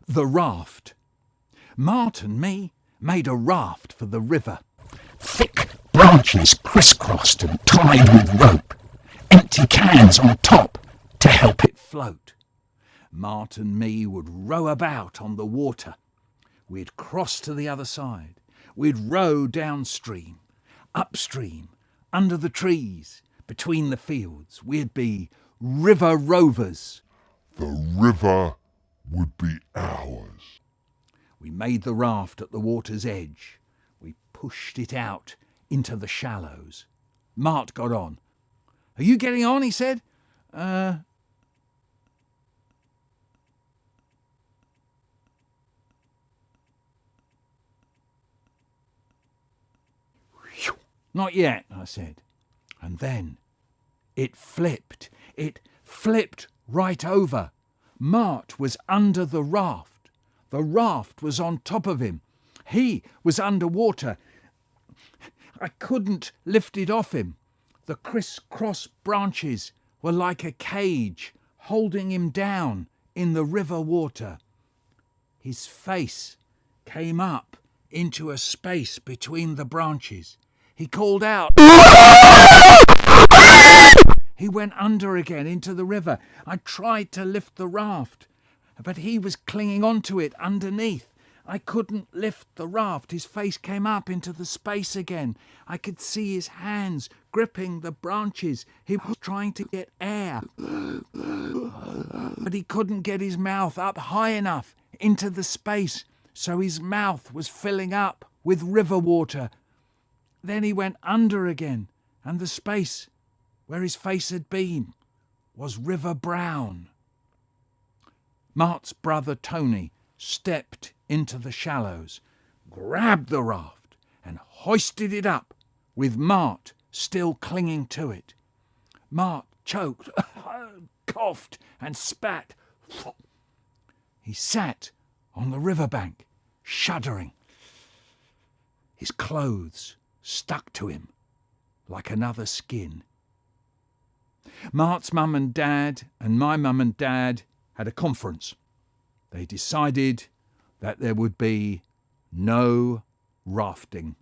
The raft. Mart and me made a raft for the river. Thick branches crisscrossed and tied with rope. Empty cans on top to help it Float. Mart and me would row about on the water. We'd cross to the other side. We'd row downstream, upstream, under the trees, between the fields. We'd be river rovers. The river would be ours. We made the raft at the water's edge. We pushed it out into the shallows. Mart got on. "Are you getting on?" he said. "Not yet," I said. And then it flipped. It flipped right over. Mart was under the raft. The raft was on top of him. He was underwater. I couldn't lift it off him. The criss-cross branches were like a cage holding him down in the river water. His face came up into a space between the branches. He called out. He went under again into the river. I tried to lift the raft, but he was clinging onto it underneath. I couldn't lift the raft. His face came up into the space again. I could see his hands gripping the branches. He was trying to get air, but he couldn't get his mouth up high enough into the space, so his mouth was filling up with river water. Then he went under again, and the space where his face had been was river brown. Mart's brother Tony stepped into the shallows, grabbed the raft and hoisted it up, with Mart still clinging to it. Mart choked, coughed and spat. He sat on the riverbank, shuddering. His clothes stuck to him like another skin. Mart's mum and dad and my mum and dad had a conference. They decided that there would be no rafting.